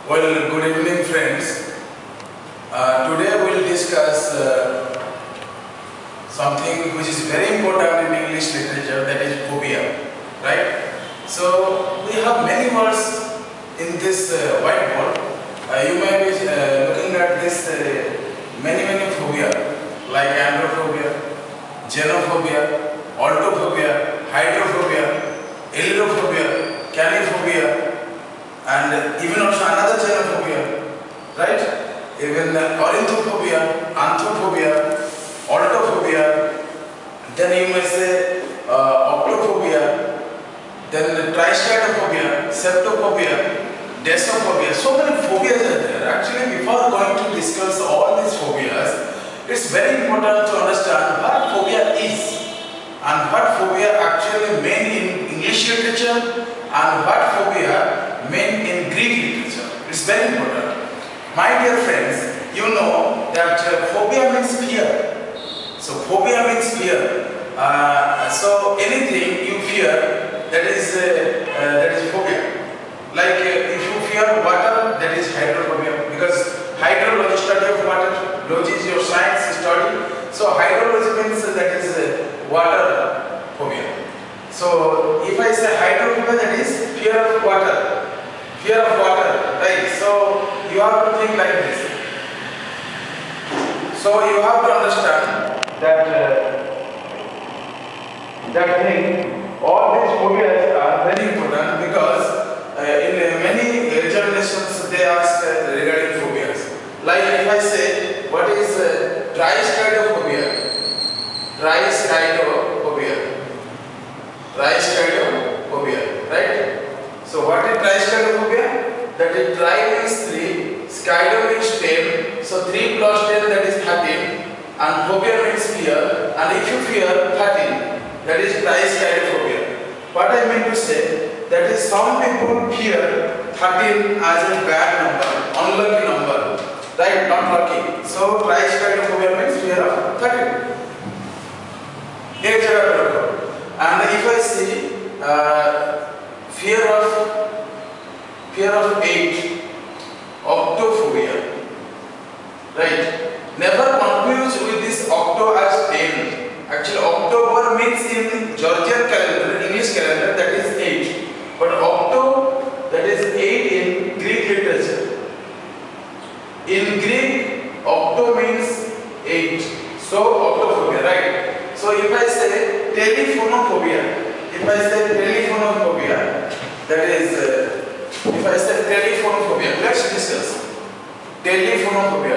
Well, good evening, friends. Today we will discuss something which is very important in English literature, that is phobia, right? So we have many words in this whiteboard. You may be looking at this many phobia, like androphobia, xenophobia, altophobia, hydrophobia, ailurophobia, caniphobia, and even also another xenophobia, right? Even ornithophobia, anthophobia, altophobia, then you may say octophobia, then triskaidrophobia, septophobia, desophobia. So many phobias are there. Actually, before going to discuss all these phobias, it's very important to understand what phobia is and what phobia actually mean in English literature and what phobia mean in Greek literature. It's very important. My dear friends, you know that phobia means fear. So phobia means fear. So anything you fear, that is phobia. Like if you fear water, that is hydrophobia, because hydrology, study of water, logy is your science study. So hydrology means that is water phobia. So if I say hydrophobia, that is fear of water. Fear of water, right? So you have to think like this. So you have to understand that thing, all these phobias are very important because in many examinations they ask regarding phobias. Like if I say, what is triskaidrophobia? Triskaidrophobia. Triskaidrophobia, right? So what is triskaidrophobia? That is tri means 3, skaido means 10, so 3 plus 10, that is 13, and phobia means fear, and if you fear 13, that is triskaidrophobia. What I mean to say, that is some people fear 13 as a bad number, unlucky number, right? Not lucky. So triskaidrophobia means fear of 13. And if I see fear of 8, octophobia, right? Never confuse with this octo as 10. Actually, October means in Georgian calendar, English calendar, that is 8. But octo, that is 8 in Greek literature. In Greek, octo means 8. So octophobia, right? So if I say telephonophobia, that is, if I say telephonophobia, let's discuss. Telephonophobia,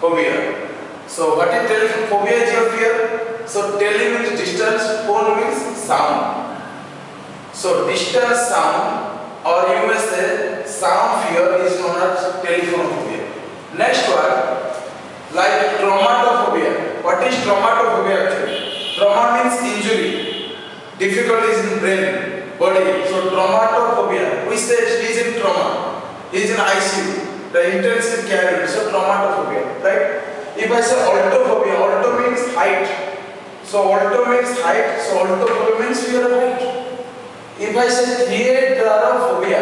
telephonophobia. So what is telephonophobia? Is your fear? So tele means distance, phone means sound. So distance sound, or you may say sound fear, is known as telephonophobia. Next one, like traumatophobia. What is traumatophobia actually? Trauma means injury, difficulties in brain, body. So traumatophobia, we say he is in trauma, he is in ICU, the intensive care unit. So traumatophobia, right? If I say altophobia, alto means height. So alto means height, so altophobia means fear of height. If I say theaterophobia,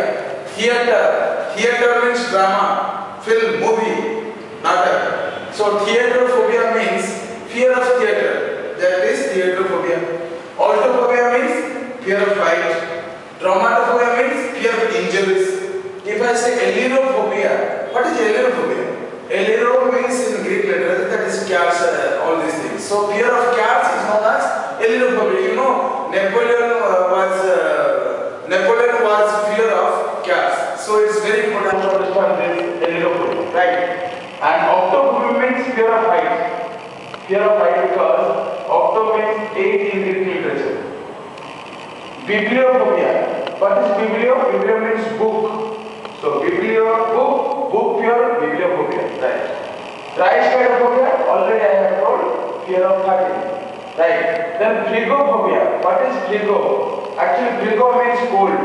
theater means drama, film, movie, natak. So theaterophobia means fear of theater, that is theaterophobia. Altophobia means fear of height. Traumatophobia means fear of injuries. If I say ailurophobia, what is ailurophobia? Ailuro means in Greek literature, that is cats, all these things. So fear of cats is known as ailurophobia. You know, Napoleon was fear of cats. So it's very important to understand this ailurophobia, right? And octophobia means fear of height. Fear of height because octo means 8 in Greek literature. Bibliophobia. What is biblio? Biblio means book. So book fear, bibliophobia, right? Triskaidrophobia, already I have told, fear of 13, right? Then phrygophobia. What is phrygo? Actually, phrygo means cold,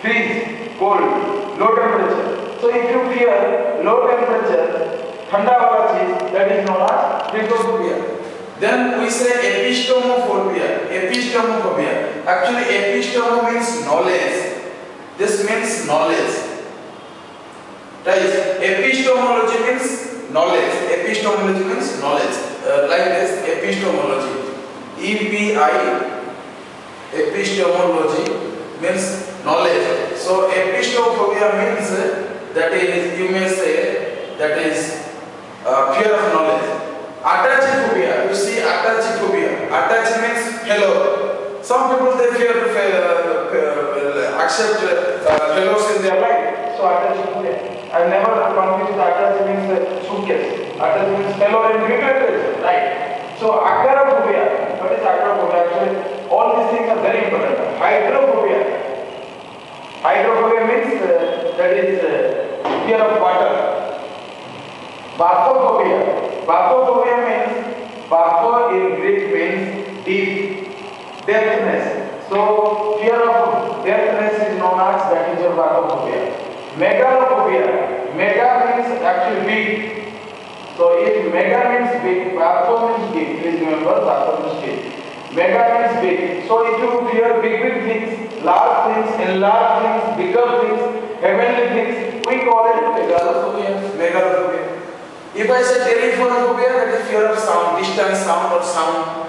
freeze, cold, low temperature. So if you fear low temperature, thanda wala cheez, that is known as phrygophobia. Then we say epistemophobia. Epistemophobia. Actually, epistemo means knowledge. This means knowledge. Right? Epistemology means knowledge. Epistemology means knowledge. Like this, epistemology. EPI, epistemology means knowledge. So epistophobia means that is, you may say, that is fear of knowledge. Atachiphobia, you see atachiphobia. Atachi means fellow. Some people they fear to accept fellows in their life. So atachiphobia. I never confused atachi means suitcase. Atachi means fellow in bigger, right? So agoraphobia. What is agoraphobia? Actually, all these things are very important. Hydrophobia. Hydrophobia means that is fear of water. Bathophobia. Bathophobia means, batho in Greek means deep, depthness. So fear of depthness is known as, that is your bathophobia. Megalophobia. Mega means actually big. So if mega means big, batho means big. Please remember, batho means big. Mega means big. So if you fear big things, large things, enlarged things, bigger things, heavenly things, we call it megalophobia. Megalophobia. If I say telephonophobia, that is fear of sound, distant sound or sound.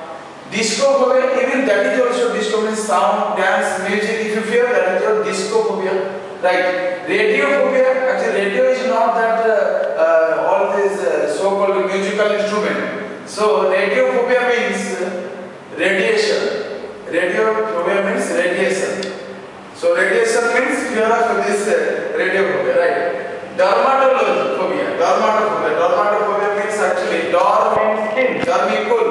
Discophobia, even that is also disco means sound, dance, music. If you fear, that is your discophobia. Right. Radiophobia, actually radio is not that all these so-called musical instrument. So radiophobia means radiation. Radiophobia means radiation. So radiation means fear of this radiophobia, right? Dermatophobia. Dermatophobia means actually derm means skin. Derm equal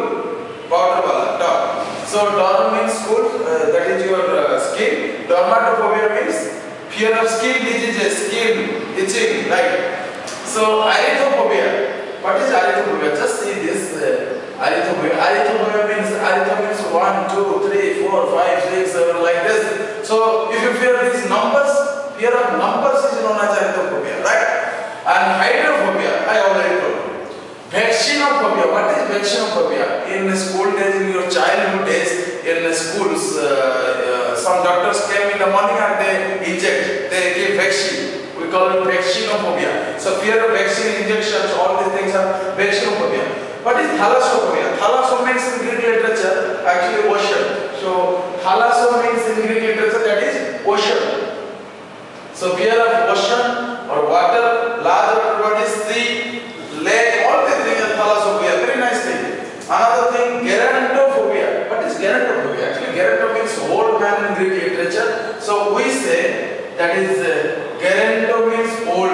powder wala derm. So derm means cool. That is your skin. Dermatophobia means fear of skin diseases, skin itching, right? So arithrophobia. What is arithrophobia? Just see this arithrophobia. Arithrophobia means 1, 2, 3, 4, 5, 6, 7 like this. So if you fear these numbers, fear of numbers is known as arithrophobia, right? And hydrophobia, I already told you. Vaccinophobia. What is vaccinophobia? In school days, in your childhood days, in schools, some doctors came in the morning and they inject, they give vaccine. We call it vaccinophobia. So fear of vaccine injections, all these things are vaccinophobia. What is thalassophobia? Thalassos means in Greek literature actually ocean. So thalassos means in Greek literature that is ocean. So fear of ocean or water, large bodies, sea, lake, all these things are thalassophobia. Very nice thing. Another thing, gerontophobia. What is gerontophobia? Actually, geronto means old man in Greek literature. So we say that is geronto means old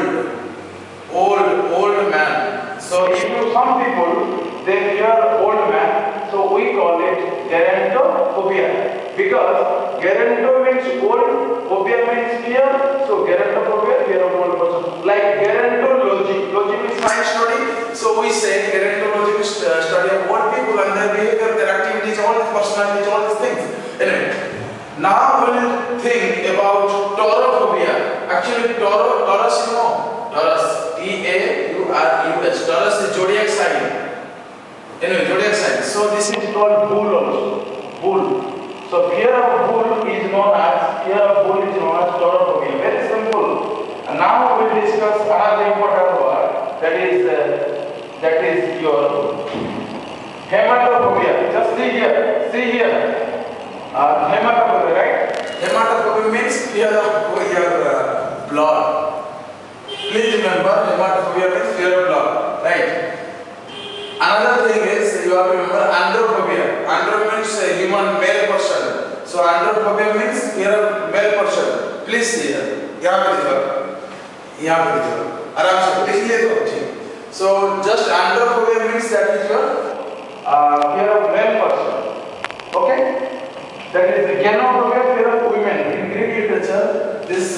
man. So if you, some people they fear old man, so we call it gerontophobia. Because geronto means old, phobia means fear. So gerontophobia, fear of old person. Like gerontology, logy means science study. So we say gerontology means study of old people and their behavior, their activities, all these personalities, all these things. Anyway, now we will think about taurophobia. Actually, Taurus, you know, Taurus, T-A-U-R-U-S. Taurus is zodiac sign. Anyway, zodiac sign. So this is called bull also. Bull. So fear of bull is known as taurophobia. Very simple. And now we will discuss another important word, that is your hematophobia. Just see here. Hematophobia, right? Hematophobia means fear of your blood. Please remember, hematophobia means fear of blood, right? Another thing is, you have to remember androphobia. Andro means a human male person. So androphobia means fear of male person. Please see here. यहाँ पे देखो आराम से लिख लिए तो ठीक. So just androphobia means that is your fear of male person. Okay? That is the genophobia, fear of women. In Greek literature, this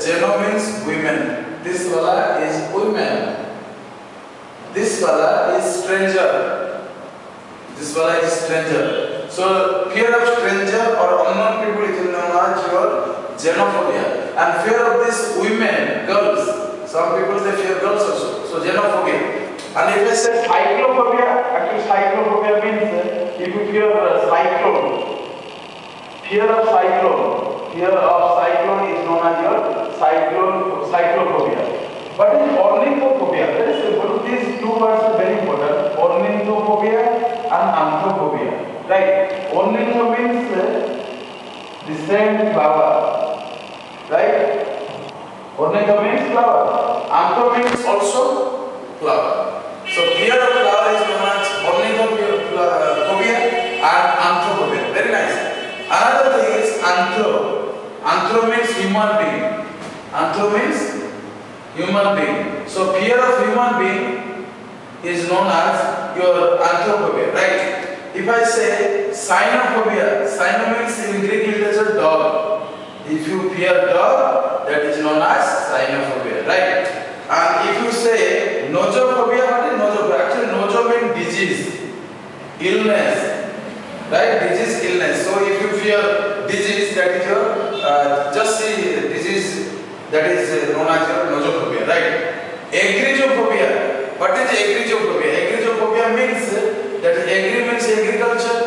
geno means women. This wala is women. This wala is stranger. This wala is stranger. So fear of stranger or unknown people is known as your genophobia. And fear of these women, girls. Some people they fear girls also. So genophobia. And if I say cyclophobia, actually cyclophobia means if you fear cyclone. Fear of cyclone is known as the same flower, right? Ornitho means flower. Antho means also flower. So fear of flower is known as ornithophobia and anthrophobia. Very nice. Another thing is anthro. Anthro means human being. Anthro means human being. So fear of human being is known as your anthrophobia, right? If I say cynophobia, cyno means in Greek literature dog. If you fear dog, that is known as cynophobia, right? And if you say nosophobia, what is nosophobia? Actually, noso means disease, illness, right? Disease, illness. So if you fear disease, that is your just see disease, that is known as your nosophobia, right? Agrizophobia. What is agrizophobia? Agrizophobia means that agri means agriculture,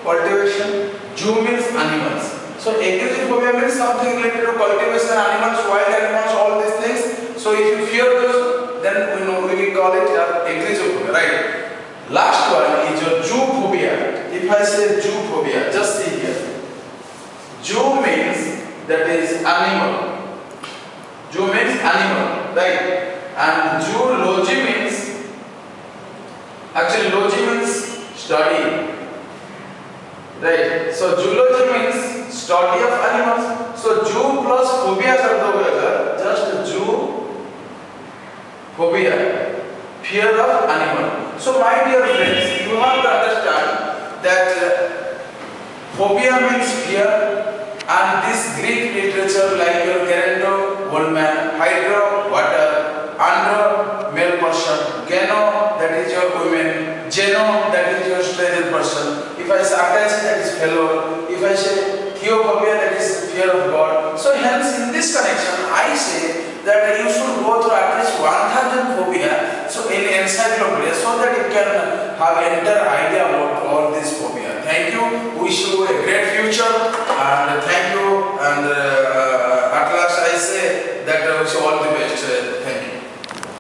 cultivation. Zoo means animals. So agrizophobia means something related to cultivation, animals, wild animals, all these things. So if you fear those, then we will call it agrizophobia, right? Last one is your zoophobia. If I say zoophobia, just see here. Zoo means that is animal. Zoo means animal, right? And zoology means, actually logy means study, right? So zoology means study of animals. So zoo plus phobia just zoo phobia, fear of animal. So my dear friends, you have to understand that phobia means fear, and this Greek literature like your Gerento, woman, hydro, water, andro, male person, geno, that is your women, geno, that is your stranger person. If I say attach, that is fellow. If I say theophobia, that is fear of God. So hence in this connection, I say that you should go through at least 1000 phobia, so in encyclopedia, so that you can have entire idea about all this phobia. Thank you. Wish you a great future, and thank you, and